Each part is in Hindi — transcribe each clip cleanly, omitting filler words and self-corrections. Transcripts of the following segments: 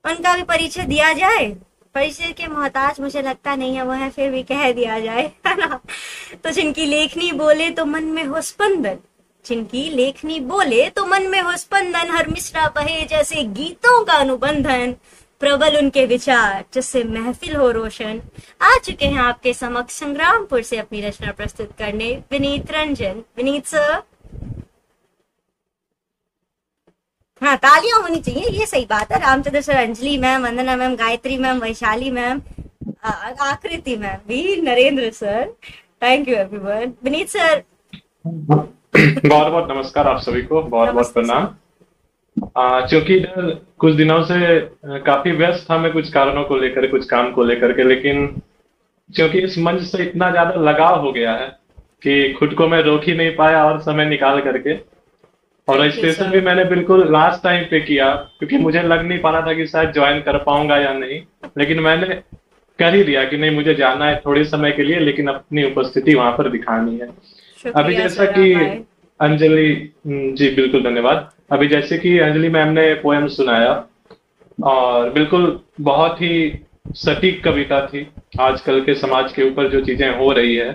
उनका भी परिचय दिया जाए। परिचय के मोहताज मुझे लगता नहीं है वो है, फिर भी कह दिया जाए, है ना। तो जिनकी लेखनी बोले तो मन में हो स्पंदन, जिनकी लेखनी बोले तो मन में हो स्पंदन, हर मिसरा बहे जैसे गीतों का अनुबंधन, प्रबल उनके विचार जिससे महफिल हो रोशन। आ चुके हैं आपके समक्ष संग्रामपुर से अपनी रचना प्रस्तुत करने विनीत रंजन। विनीत सर, हाँ तालियां होनी चाहिए, ये सही बात है। Ramchandra sir, Anjali ma'am, Vandana ma'am, Gayatri ma'am, Vaishali ma'am, Akriti ma'am भी, Narendra sir, thank you everyone. Vineet sir, बहुत बहुत नमस्कार आप सभी को, बहुत बहुत नमस्ते सर। प्रणाम। क्योंकि इधर कुछ दिनों से काफी व्यस्त था मैं कुछ कारणों को लेकर, कुछ काम को लेकर के, लेकिन क्योंकि इस मंच से इतना ज्यादा लगाव हो गया है कि खुद को मैं रोक ही नहीं पाया और समय निकाल करके, और थैंक यू रजिस्ट्रेशन भी सर। मैंने बिल्कुल लास्ट टाइम पे किया क्योंकि मुझे लग नहीं पा रहा था कि शायद ज्वाइन कर पाऊंगा या नहीं, लेकिन मैंने कर ही दिया कि नहीं मुझे जाना है थोड़े समय के लिए, लेकिन अपनी उपस्थिति वहां पर दिखानी है। अभी शुक्रिया जैसा सर कि आप आए। अंजलि, जी बिल्कुल धन्यवाद। अभी जैसे कि अंजलि मैम ने पोएम सुनाया और बिल्कुल बहुत ही सटीक कविता थी आजकल के समाज के ऊपर जो चीजें हो रही है।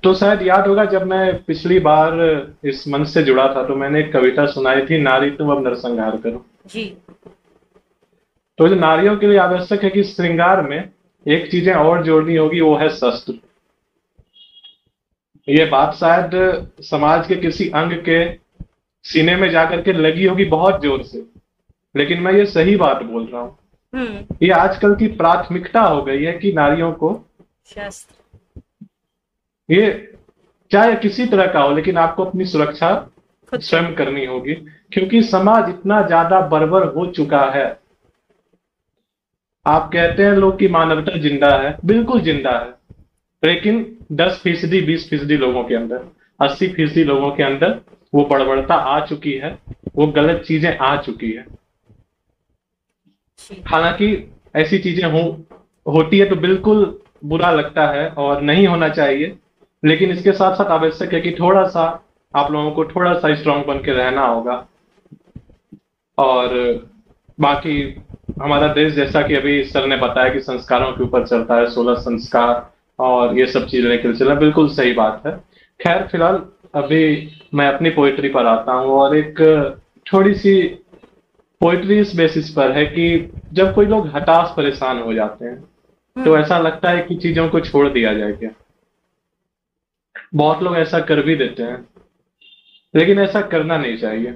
तो शायद याद होगा जब मैं पिछली बार इस मंच से जुड़ा था तो मैंने एक कविता सुनाई थी, नारी तुम अब नरसंहार करो। जी। तो जो नारियों के लिए आवश्यक है कि श्रृंगार में एक चीजें और जोड़नी होगी, वो है शस्त्र। ये बात शायद समाज के किसी अंग के सीने में जाकर के लगी होगी बहुत जोर से, लेकिन मैं ये सही बात बोल रहा हूँ। ये आजकल की प्राथमिकता हो गई है कि नारियों को, शस्त्र। ये चाहे किसी तरह का हो, लेकिन आपको अपनी सुरक्षा खुद स्वयं करनी होगी, क्योंकि समाज इतना ज्यादा बर्बर हो चुका है। आप कहते हैं लोग कि मानवता जिंदा है, बिल्कुल जिंदा है, लेकिन 10%, 20% लोगों के अंदर, 80% लोगों के अंदर वो बड़बड़ता आ चुकी है, वो गलत चीजें आ चुकी है। जी। हालांकि ऐसी चीजें होती है तो बिल्कुल बुरा लगता है और नहीं होना चाहिए, लेकिन इसके साथ साथ आवश्यक है कि थोड़ा सा आप लोगों को थोड़ा सा स्ट्रांग बन के रहना होगा। और बाकी हमारा देश, जैसा कि अभी सर ने बताया कि संस्कारों के ऊपर चलता है, 16 संस्कार और ये सब चीजें लेकर चलना, बिल्कुल सही बात है। खैर फिलहाल अभी मैं अपनी पोइट्री पर आता हूँ, और एक थोड़ी सी पोइट्री इस बेसिस पर है कि जब कोई लोग हताश परेशान हो जाते हैं तो ऐसा लगता है कि चीजों को छोड़ दिया जाए क्या। बहुत लोग ऐसा कर भी देते हैं, लेकिन ऐसा करना नहीं चाहिए।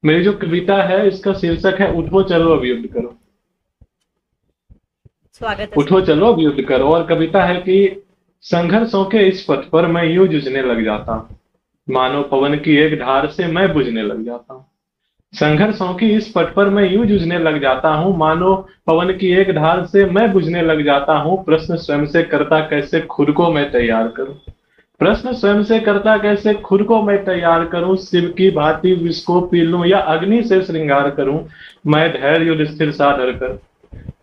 मेरी जो कविता है इसका शीर्षक है उठो चलो अब युद्ध करो। स्वागत है उठो सर। चलो अब युद्ध करो, और कविता है कि संघर्षों के इस पथ पर मैं यूं जूझने लग जाता हूँ, मानो पवन की एक धार से मैं बुझने लग जाता हूँ। संघर्षों की इस पथ पर मैं यूं जूझने लग जाता हूँ, मानो पवन की एक धार से मैं बुझने लग जाता हूँ। प्रश्न स्वयं से करता कैसे खुद को मैं तैयार करूं, प्रश्न स्वयं से करता कैसे खुद को मैं तैयार करूं। शिव की भांति विष को पी लूं या अग्नि से श्रृंगार करूं। मैं धैर्य युधिष्ठिर सा डरकर,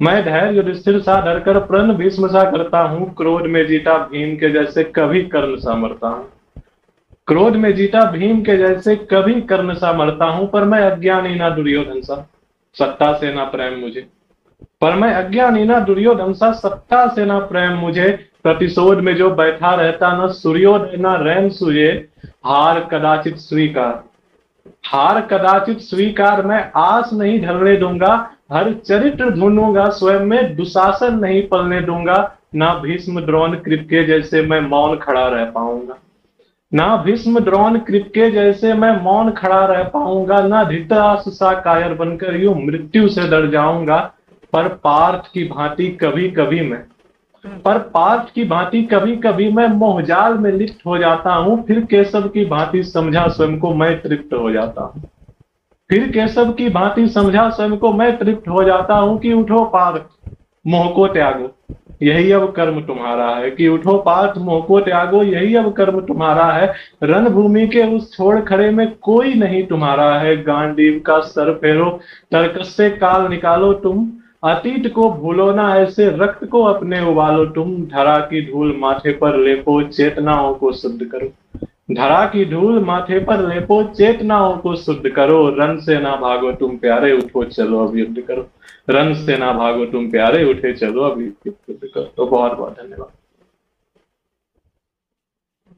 मैं धैर्य युधिष्ठिर सा डरकर प्रण भीष्म सा करता हूँ। क्रोध में जीता भीम के जैसे कभी कर्ण सा मरता हूँ, क्रोध में जीता भीम के जैसे कभी कर्ण सा मरता हूं। पर मैं अज्ञानी ना दुर्योधन सा, सत्ता से ना प्रेम मुझे, पर मैं अज्ञानी ना दुर्योधन सा, सत्ता से ना प्रेम मुझे। प्रतिशोध में जो बैठा रहता न सूर्योदय ना रैन सूझे। हार कदाचित स्वीकार, हार कदाचित स्वीकार मैं आस नहीं ढलने दूंगा। हर चरित्र ढूंढूंगा स्वयं में, दुशासन नहीं पलने दूंगा। ना भीष्म द्रोण कृप के जैसे मैं मौन खड़ा रह पाऊंगा, ना भीष्म द्रोण कृप के जैसे मैं मौन खड़ा रह पाऊंगा। ना धृतराष्ट्र सा कायर बनकर यूं मृत्यु से डर जाऊंगा। पर पार्थ की भांति कभी कभी मैं, पर पार्थ की भांति कभी कभी मैं मोहजाल में लिप्त हो जाता हूं। फिर केशव की भांति समझा स्वयं को मैं तृप्त हो जाता हूं, फिर केशव की भांति समझा स्वयं को मैं तृप्त हो जाता हूं। कि उठो पार्थ मोह को त्यागो, यही अब कर्म तुम्हारा है। कि उठो पार्थ मोह को त्यागो, यही अब कर्म तुम्हारा है। रणभूमि के उस छोड़ खड़े में कोई नहीं तुम्हारा है। गांडीव का सर फेरो, तर्कस से काल निकालो तुम। अतीत को भूलो ना ऐसे, रक्त को अपने उबालो तुम। धरा की धूल माथे पर लेपो, चेतनाओं को शुद्ध करो। धरा की धूल माथे पर लेपो, चेतनाओं को शुद्ध करो, रन से ना भागो तुम प्यारे, उठो चलो अब युद्ध करो। रन से ना भागो तुम प्यारे, उठे चलो अब युद्ध करो। तो बहुत बहुत धन्यवाद।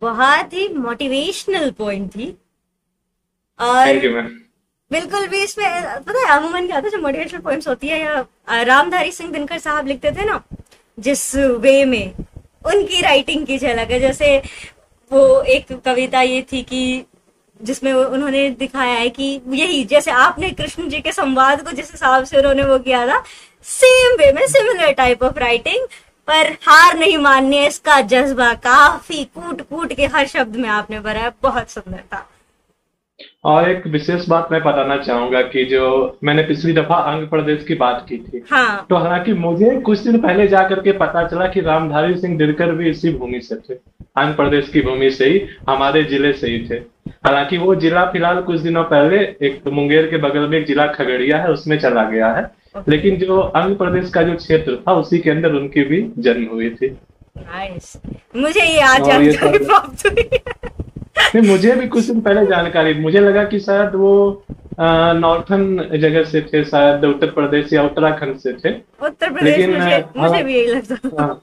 बहुत ही मोटिवेशनल पॉइंट थी। और थैंक यू मैम। बिल्कुल भी इसमें पता है अमूमन क्या था, जो मोटिवेशनल पॉइंट्स होती है या रामधारी सिंह दिनकर साहब लिखते थे ना, जिस वे में उनकी राइटिंग की झलक है। जैसे वो एक कविता ये थी कि जिसमें उन्होंने दिखाया है कि यही जैसे आपने कृष्ण जी के संवाद को जिस हिसाब से उन्होंने वो किया था, सेम वे में सिमिलर टाइप ऑफ राइटिंग, पर हार नहीं माननी है इसका जज्बा काफी कूट कूट के हर शब्द में आपने भरा है। बहुत सुंदर था। और एक विशेष बात मैं बताना चाहूंगा कि जो मैंने पिछली दफा आंध्र प्रदेश की बात की थी, हाँ तो हालांकि मुझे कुछ दिन पहले जाकर के पता चला कि रामधारी सिंह दिनकर भी इसी भूमि से थे, आंध्र प्रदेश की भूमि से ही, हमारे जिले से ही थे। हालांकि वो जिला फिलहाल कुछ दिनों पहले एक मुंगेर के बगल में एक जिला खगड़िया है उसमें चला गया है, लेकिन जो आंध्र प्रदेश का जो क्षेत्र था उसी के अंदर उनकी भी जन्म हुई थी। नाइस, मुझे ये आज और ये जानकारी सब प्राप्त हुई। नहीं, मुझे भी कुछ दिन पहले जानकारी, मुझे लगा कि शायद वो नॉर्थन जगह से थे, शायद उत्तर प्रदेश या उत्तराखंड से थे। उत्तर प्रदेश, लेकिन मुझे भी यही लगता था।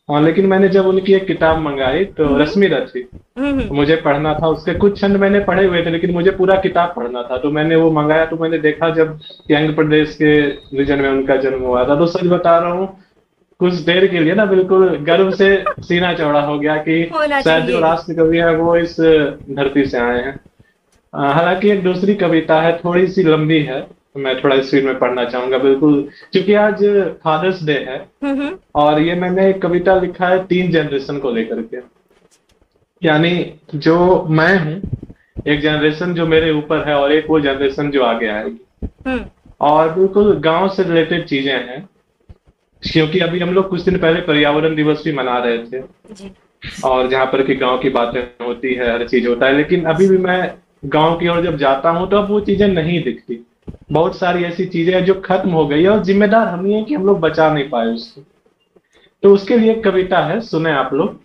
हाँ, लेकिन मैंने जब उनकी एक किताब मंगाई तो रश्मि रथी, तो मुझे पढ़ना था, उसके कुछ छंद मैंने पढ़े हुए थे लेकिन मुझे पूरा किताब पढ़ना था, तो मैंने वो मंगाया। तो मैंने देखा जब कि आंध्र प्रदेश के रीजन में उनका जन्म हुआ था, तो सच बता रहा हूँ कुछ देर के लिए ना बिल्कुल गर्व से सीना चौड़ा हो गया कि होना शायद जो चाहिए। राष्ट्र कवि है वो इस धरती से आए हैं। हालांकि एक दूसरी कविता है, थोड़ी सी लंबी है, तो मैं थोड़ा स्पीड में पढ़ना चाहूंगा बिल्कुल, क्योंकि आज फादर्स डे है। और ये मैंने एक कविता लिखा है 3 जनरेशन को लेकर के, यानी जो मैं हूँ, एक जनरेशन जो मेरे ऊपर है और एक वो जनरेशन जो आगे आएगी। और बिल्कुल गांव से रिलेटेड चीजें हैं, क्योंकि अभी हम लोग कुछ दिन पहले पर्यावरण दिवस भी मना रहे थे जी। और जहाँ पर कि गांव की बातें होती है, हर चीज होता है, लेकिन अभी भी मैं गांव की ओर जब जाता हूँ तो अब वो चीजें नहीं दिखती। बहुत सारी ऐसी चीजें हैं जो खत्म हो गई है और जिम्मेदार हम ही हैं कि हम लोग बचा नहीं पाए उसको। तो उसके लिए एक कविता है, सुने आप लोग।